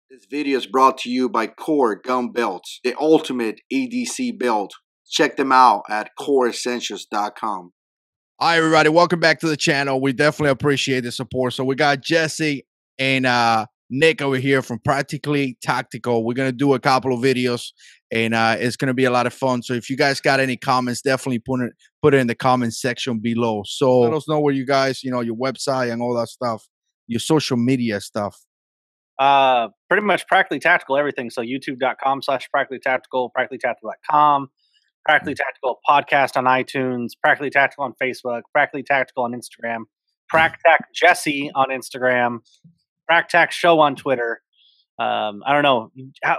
This video is brought to you by Core Gun Belts, the ultimate ADC belt. Check them out at coreessentials.com. Hi, everybody. Welcome back to the channel. We definitely appreciate the support. So we got Jesse and Nick over here from Practically Tactical. We're going to do a couple of videos, and it's going to be a lot of fun. So if you guys got any comments, definitely put it in the comment section below. So let us know where you guys, your website and all that stuff, your social media stuff. Pretty much Practically Tactical, everything. So youtube.com/Practically Tactical, practicallytactical.com, Practically Tactical podcast on iTunes, Practically Tactical on Facebook, Practically Tactical on Instagram, Practac Jesse on Instagram, Practac Show on Twitter. I don't know.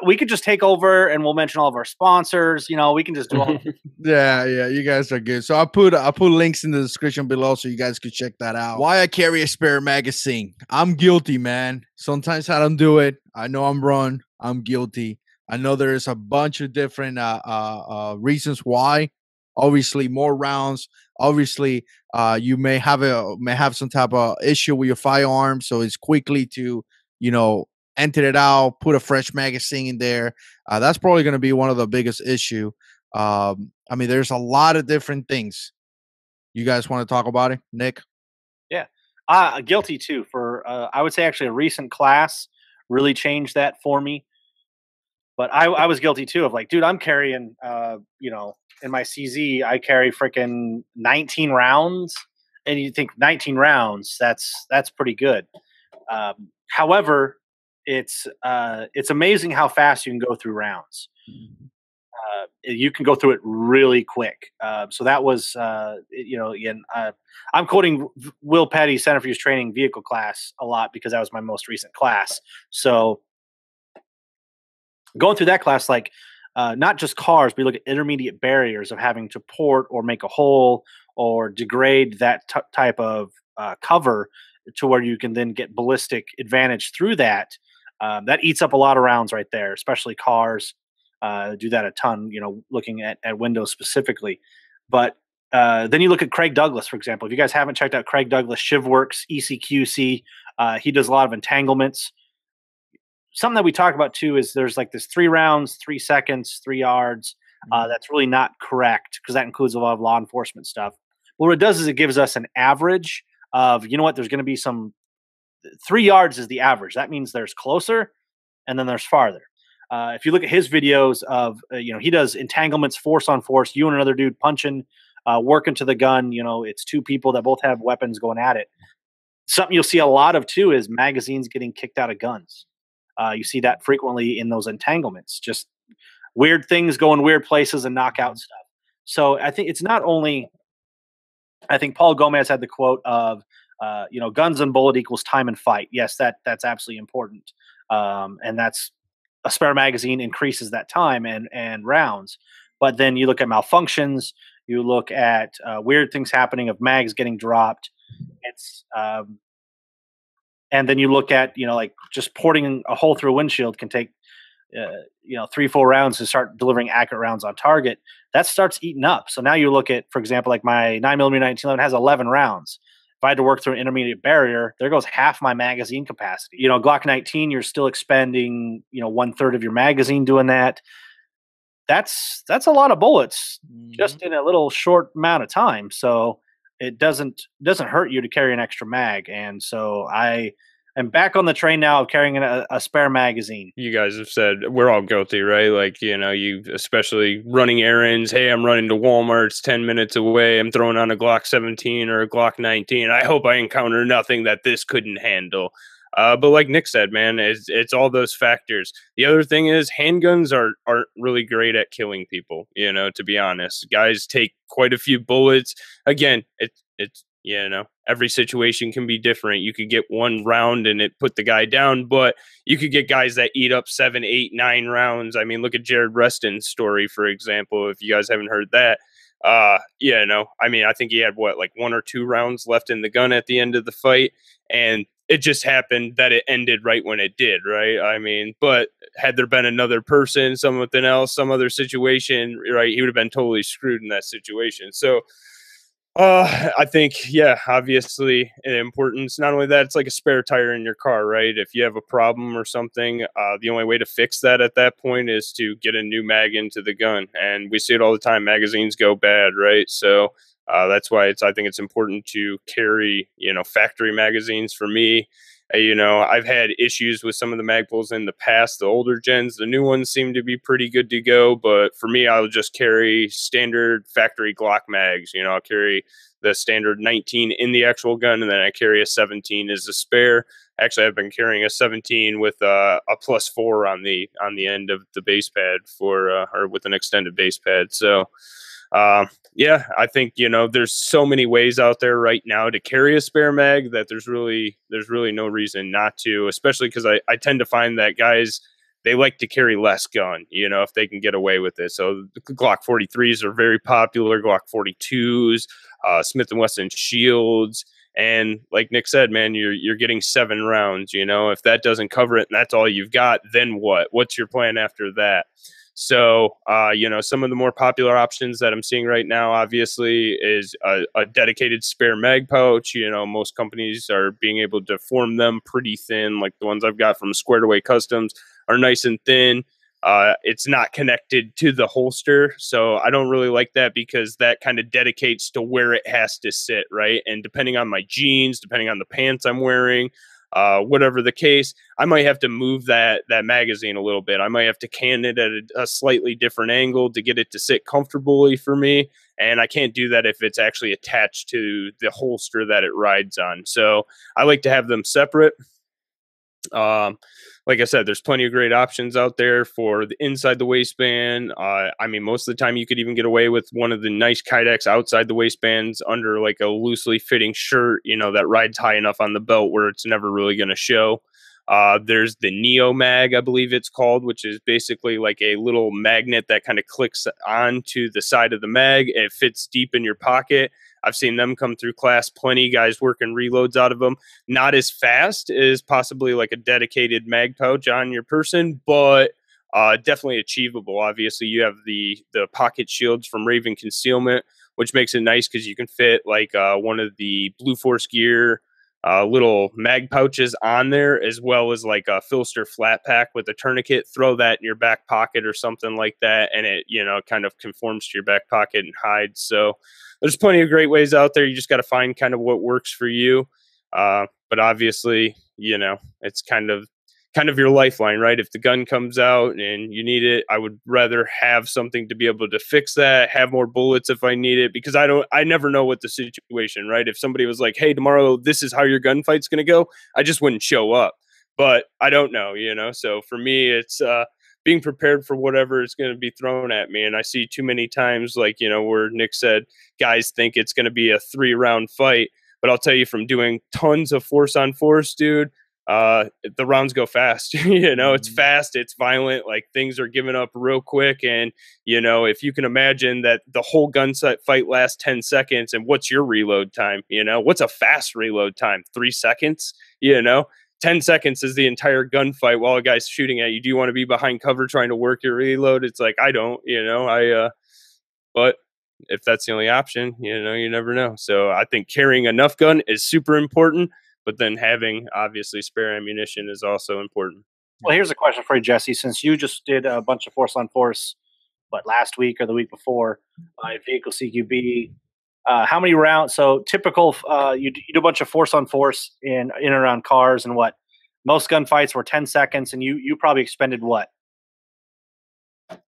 We could just take over and we'll mention all of our sponsors. We can just do all. Yeah, you guys are good. So I'll put links in the description below so you guys can check that out. Why I carry a spare magazine? I'm guilty, man. Sometimes I don't do it. I know I'm wrong. I'm guilty. I know there's a bunch of different reasons why. Obviously, more rounds. Obviously, you may have some type of issue with your firearm, so it's quickly to empty it out, put a fresh magazine in there. That's probably going to be one of the biggest issue. I mean, there's a lot of different things. You guys want to talk about it, Nick? Yeah, guilty too. For I would say actually a recent class really changed that for me. But I was guilty too of like, dude, I'm carrying, in my CZ, I carry freaking 19 rounds, and you think 19 rounds, that's pretty good. However, it's amazing how fast you can go through rounds. You can go through it really quick. So that was, again, I'm quoting Will Petty's Center for Use Training vehicle class a lot because that was my most recent class. So going through that class, like not just cars, but you look at intermediate barriers of having to port or make a hole or degrade that type of cover to where you can then get ballistic advantage through that. That eats up a lot of rounds right there, especially cars. Do that a ton, looking at Windows specifically. But then you look at Craig Douglas, for example. If you guys haven't checked out Craig Douglas, ShivWorks, ECQC, he does a lot of entanglements. Something that we talk about too is there's like this 3 rounds, 3 seconds, 3 yards. That's really not correct because that includes a lot of law enforcement stuff. What it does is it gives us an average of, there's going to be some 3 yards is the average. That means there's closer and then there's farther. If you look at his videos of, he does entanglements, force on force, you and another dude punching, working to the gun. It's 2 people that both have weapons going at it. Something you'll see a lot of too is magazines getting kicked out of guns. You see that frequently in those entanglements, just weird things going weird places and knock out stuff. So I think it's not only, I think Paul Gomez had the quote of, guns and bullet equals time and fight. Yes, that's absolutely important. And that's a spare magazine increases that time and rounds. But then you look at malfunctions, you look at weird things happening of mags getting dropped. It's, and then you look at, like just porting a hole through a windshield can take, 3-4 rounds to start delivering accurate rounds on target. That starts eating up. So now you look at, for example, like my 9mm 1911 has 11 rounds. If I had to work through an intermediate barrier, there goes half my magazine capacity. Glock 19, you're still expending, 1/3 of your magazine doing that. That's a lot of bullets just in a little short amount of time. So it doesn't hurt you to carry an extra mag. And so I am back on the train now of carrying a spare magazine. You guys have said we're all guilty, right? Like, you especially running errands. Hey, I'm running to Walmart. It's 10 minutes away. I'm throwing on a Glock 17 or a Glock 19. I hope I encounter nothing that this couldn't handle. But like Nick said, man, it's all those factors. The other thing is handguns aren't really great at killing people, to be honest. Guys take quite a few bullets. Again, it's every situation can be different. You could get 1 round and it put the guy down, but you could get guys that eat up 7, 8, 9 rounds. I mean, look at Jared Reston's story, for example, if you guys haven't heard that. I mean, I think he had 1 or 2 rounds left in the gun at the end of the fight, and it just happened that it ended right when it did, right? I mean, but had there been another person, something else, some other situation, right, he would have been totally screwed in that situation. So I think, yeah, obviously importance. Not only that, it's like a spare tire in your car, right? If you have a problem or something, the only way to fix that at that point is to get a new mag into the gun. And we see it all the time. Magazines go bad, right? So that's why I think it's important to carry, factory magazines. For me, I've had issues with some of the Magpuls in the past, the older gens. The new ones seem to be pretty good to go, but for me, I'll just carry standard factory Glock mags. I'll carry the standard 19 in the actual gun, and then I carry a 17 as a spare. Actually, I've been carrying a 17 with a +4 on the end of the base pad or with an extended base pad. So yeah, I think there's so many ways out there right now to carry a spare mag that there's really no reason not to, especially because I tend to find that guys, they like to carry less gun, if they can get away with it. So the Glock 43s are very popular, Glock 42s, Smith & Wesson Shields. And like Nick said, man, you're getting 7 rounds. If that doesn't cover it and that's all you've got, then what? What's your plan after that? So, some of the more popular options that I'm seeing right now, obviously, is a dedicated spare mag pouch. Most companies are being able to form them pretty thin, like the ones I've got from Squared Away Customs are nice and thin. It's not connected to the holster, so I don't really like that because that kind of dedicates to where it has to sit, right? And depending on my jeans, depending on the pants I'm wearing, whatever the case, I might have to move that magazine a little bit. I might have to can it at a slightly different angle to get it to sit comfortably for me. And I can't do that if it's actually attached to the holster that it rides on. So I like to have them separate. Like I said, there's plenty of great options out there for the inside the waistband. Most of the time you could even get away with one of the nice Kydex outside the waistbands under like a loosely fitting shirt, that rides high enough on the belt where it's never really going to show. There's the Neo Mag, I believe it's called, which is basically like a little magnet that kind of clicks onto the side of the mag. It fits deep in your pocket. I've seen them come through class, plenty guys working reloads out of them. Not as fast as possibly like a dedicated mag pouch on your person, but definitely achievable. Obviously, you have the pocket shields from Raven Concealment, which makes it nice because you can fit like one of the Blue Force Gear little mag pouches on there, as well as like a Filster flat pack with a tourniquet. Throw that in your back pocket or something like that, and it kind of conforms to your back pocket and hides. So there's plenty of great ways out there. You just got to find kind of what works for you. But obviously, it's kind of your lifeline, right? If the gun comes out and you need it, I would rather have something to be able to fix that, have more bullets if I need it, because I never know what the situation, right? If somebody was like, hey, tomorrow, this is how your gunfight's going to go, I just wouldn't show up. But I don't know, so for me, it's, being prepared for whatever is going to be thrown at me. And I see too many times, like, where Nick said, guys think it's going to be a 3-round fight. But I'll tell you, from doing tons of force on force, dude, the rounds go fast. It's fast, it's violent, like things are given up real quick. And, if you can imagine that the whole fight lasts 10 seconds, and what's your reload time? What's a fast reload time? 3 seconds, 10 seconds is the entire gunfight while a guy's shooting at you. Do you want to be behind cover trying to work your reload? It's like, I don't, but if that's the only option, you never know. So I think carrying enough gun is super important, but then having obviously spare ammunition is also important. Well, here's a question for you, Jesse. Since you just did a bunch of force on force, last week or the week before, vehicle CQB, how many rounds? So typical, you do a bunch of force on force in and around cars, and most gunfights were 10 seconds, and you probably expended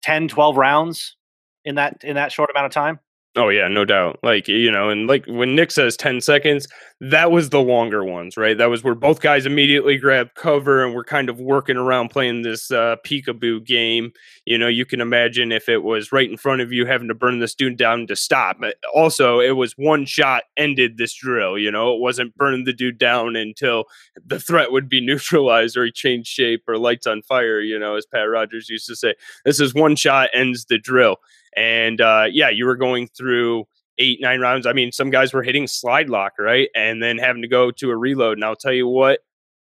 10, 12 rounds in that short amount of time? Oh, yeah, no doubt. Like, and like when Nick says 10 seconds, that was the longer ones, right? That was where both guys immediately grabbed cover and we're kind of working around playing this peekaboo game. You can imagine if it was right in front of you having to burn this dude down to stop. But also, it was one shot ended this drill. It wasn't burning the dude down until the threat would be neutralized or he changed shape or lights on fire, as Pat Rogers used to say. This is one shot ends the drill. And you were going through 8, 9 rounds. I mean, some guys were hitting slide lock, right? And then having to go to a reload. And I'll tell you what,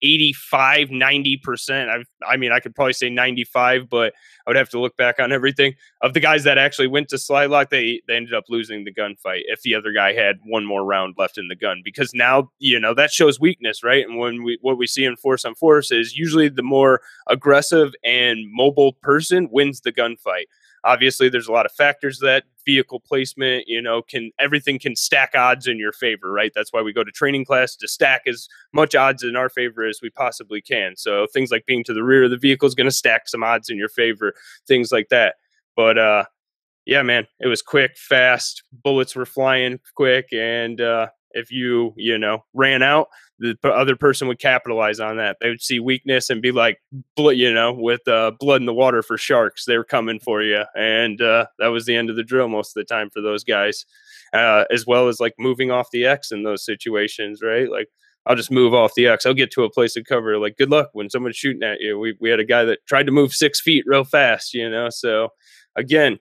85, 90%. I mean, I could probably say 95, but I would have to look back on everything of the guys that actually went to slide lock. They ended up losing the gunfight if the other guy had one more round left in the gun, because now, that shows weakness, right? And what we see in force on force is usually the more aggressive and mobile person wins the gunfight. Obviously, there's a lot of factors that vehicle placement, everything can stack odds in your favor, right? That's why we go to training class, to stack as much odds in our favor as we possibly can. So things like being to the rear of the vehicle is going to stack some odds in your favor, things like that. But yeah, man, it was quick, fast. Bullets were flying quick, and if you ran out, the other person would capitalize on that. They would see weakness and be like, with blood in the water for sharks. They were coming for you, and that was the end of the drill most of the time for those guys, as well as like moving off the X in those situations, right? Like, I'll just move off the X. I'll get to a place of cover. Like, good luck when someone's shooting at you. We had a guy that tried to move 6 feet real fast, So again,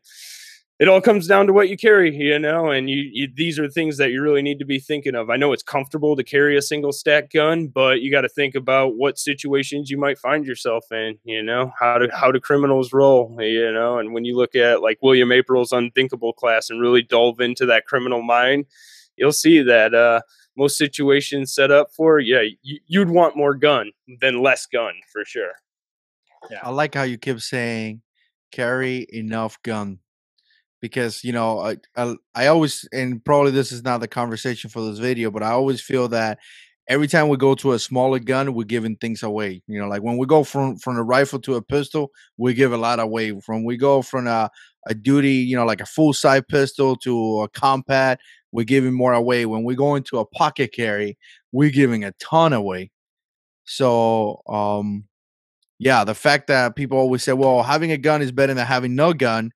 it all comes down to what you carry, and these are things that you really need to be thinking of. I know it's comfortable to carry a single stack gun, but you got to think about what situations you might find yourself in, how do criminals roll, and when you look at like William April's Unthinkable class and really delve into that criminal mind, you'll see that most situations set up for, you'd want more gun than less gun for sure. Yeah. I like how you keep saying carry enough gun. Because, I always, and probably this is not the conversation for this video, but I always feel that every time we go to a smaller gun, we're giving things away. Like when we go from a rifle to a pistol, we give a lot away. From we go from a duty, like a full size pistol to a compact, we're giving more away. When we go into a pocket carry, we're giving a ton away. So, yeah, the fact that people always say, well, having a gun is better than having no gun,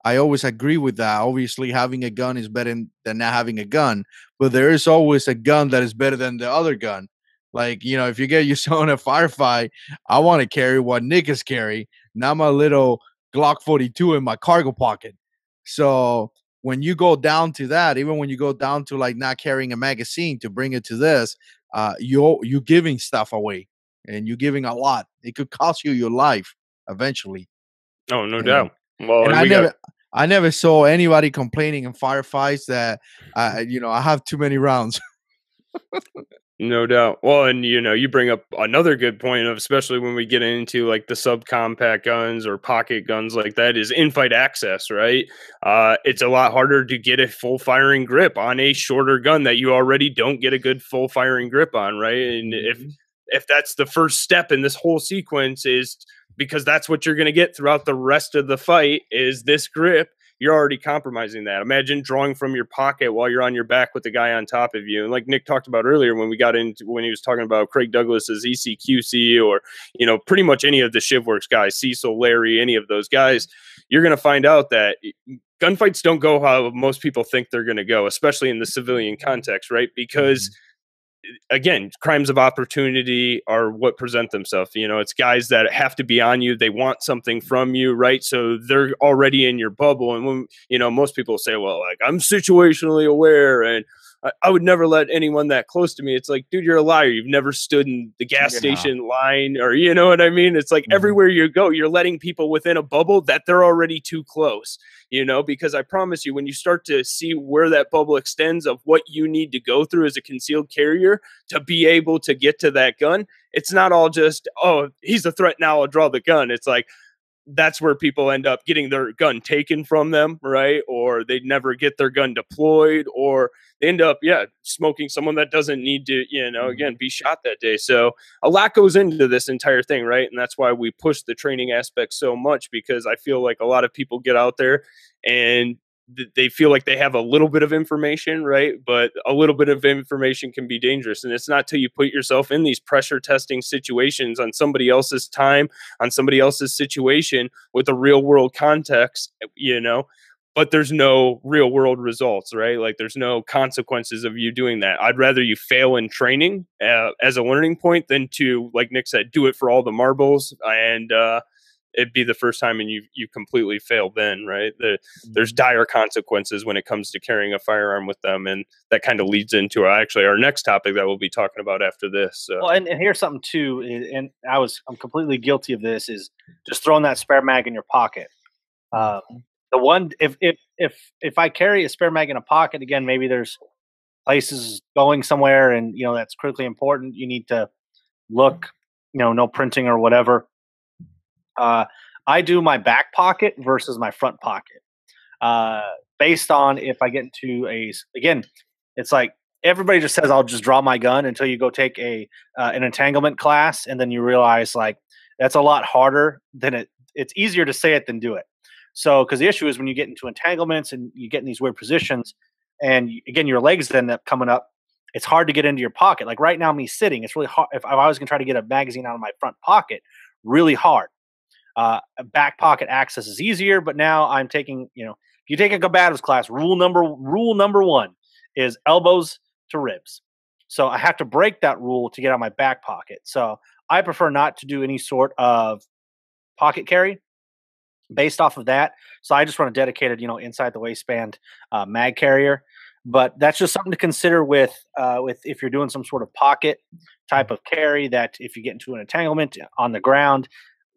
I always agree with that. Obviously, having a gun is better than not having a gun, but there is always a gun that is better than the other gun. Like, if you get yourself in a firefight, I want to carry what Nick is carrying, not my little Glock 42 in my cargo pocket. So when you go down to that, even when you go down to like not carrying a magazine to bring it to this, you're giving stuff away, and you're giving a lot. It could cost you your life eventually. Oh, no doubt. Well, and I never saw anybody complaining in firefights that I have too many rounds. No doubt. Well, and you bring up another good point of, especially when we get into like the subcompact guns or pocket guns like that, is in-fight access, right? It's a lot harder to get a full firing grip on a shorter gun that you already don't get a good full firing grip on, right? And if that's the first step in this whole sequence, is because that's what you're going to get throughout the rest of the fight, is this grip, you're already compromising that. Imagine drawing from your pocket while you're on your back with the guy on top of you. And like Nick talked about earlier, when he was talking about Craig Douglas's ECQC, or, pretty much any of the ShivWorks guys, Cecil, Larry, any of those guys, you're going to find out that gunfights don't go how most people think they're going to go, especially in the civilian context, right? Because again, crimes of opportunity are what present themselves. It's guys that have to be on you. They want something from you, right? So they're already in your bubble. And when, most people say, well, like, I'm situationally aware and I would never let anyone that close to me. It's like, dude, you're a liar. You've never stood in the gas station line, or, you know what I mean? It's like everywhere you go, you're letting people within a bubble that they're already too close, because I promise you, when you start to see where that bubble extends of what you need to go through as a concealed carrier to be able to get to that gun, it's not all just, oh, he's a threat, now I'll draw the gun. It's like, that's where people end up getting their gun taken from them, right? Or they never get their gun deployed, or they end up, smoking someone that doesn't need to, again, be shot that day. So a lot goes into this entire thing, right? And that's why we push the training aspect so much, because I feel like a lot of people get out there and they feel like they have a little bit of information, right? But a little bit of information can be dangerous. And it's not till you put yourself in these pressure testing situations on somebody else's time, on somebody else's situation with a real world context, but there's no real world results, right? Like there's no consequences of you doing that. I'd rather you fail in training as a learning point than to, like Nick said, do it for all the marbles and, it'd be the first time and you completely failed then, right? There's dire consequences when it comes to carrying a firearm with them, and that kind of leads into actually our next topic that we'll be talking about after this. So. Well, and here's something too, and I'm completely guilty of this, is just throwing that spare mag in your pocket. The one, if I carry a spare mag in a pocket, again, maybe there's places going somewhere and, that's critically important. You need to look, no printing or whatever. I do my back pocket versus my front pocket, based on if I get into again, it's like everybody just says I'll just draw my gun until you go take an entanglement class, and then you realize like that's a lot harder than it's easier to say it than do it. So, because the issue is when you get into entanglements and you get in these weird positions, and again your legs end up coming up, it's hard to get into your pocket. Like right now, me sitting, it's really hard. If I was going to try to get a magazine out of my front pocket, really hard. Back pocket access is easier, but now I'm taking, if you take a combatives class, rule number one is elbows to ribs. So I have to break that rule to get out my back pocket. So I prefer not to do any sort of pocket carry based off of that. So I just run a dedicated, inside the waistband mag carrier. But that's just something to consider with if you're doing some sort of pocket type of carry, that if you get into an entanglement on the ground,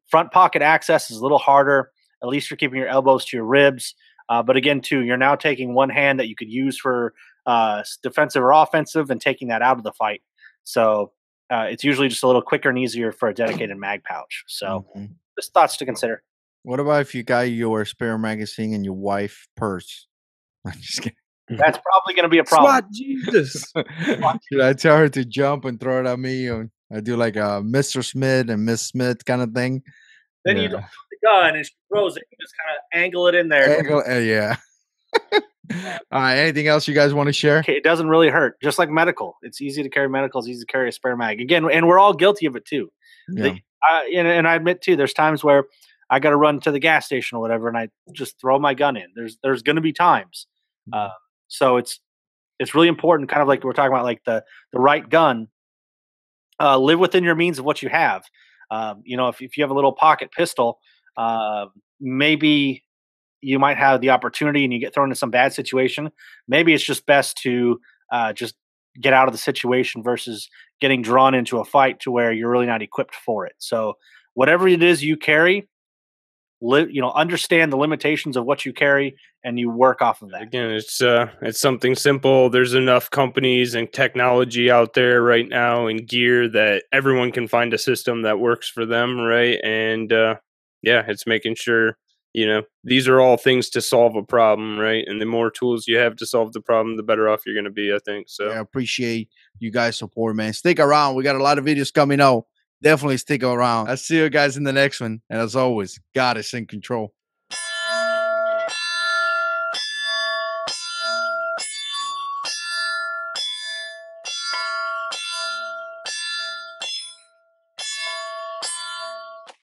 front pocket access is a little harder. At least you're keeping your elbows to your ribs. But again, too, you're now taking one hand that you could use for defensive or offensive and taking that out of the fight. So it's usually just a little quicker and easier for a dedicated mag pouch. So just thoughts to consider. What about if you got your spare magazine in your wife's purse? I'm just kidding. That's probably going to be a problem. Swat Jesus. Should I tell her to jump and throw it at me? Or I do like a Mr. Smith and Miss Smith kind of thing. Then you don't put the gun and she throws it. You just kind of angle it in there. Yeah. All right. Anything else you guys want to share? Okay, it doesn't really hurt. Just like medical. It's easy to carry medical. It's easy to carry a spare mag. Again, and we're all guilty of it too. Yeah. And I admit too, there's times where I got to run to the gas station or whatever, and I just throw my gun in. There's going to be times. So it's really important, kind of like we're talking about, like the right gun. Live within your means of what you have. If you have a little pocket pistol, maybe you might have the opportunity and you get thrown into some bad situation. Maybe it's just best to just get out of the situation versus getting drawn into a fight to where you're really not equipped for it. So whatever it is you carry, understand the limitations of what you carry, and you work off of that. Again, it's something simple. There's enough companies and technology out there right now and gear that everyone can find a system that works for them, right? And it's making sure, these are all things to solve a problem, right? And the more tools you have to solve the problem, the better off you're going to be, I think. So I appreciate you guys' support, man. Stick around. We got a lot of videos coming out. Definitely stick around. I'll see you guys in the next one. And as always, God is in control.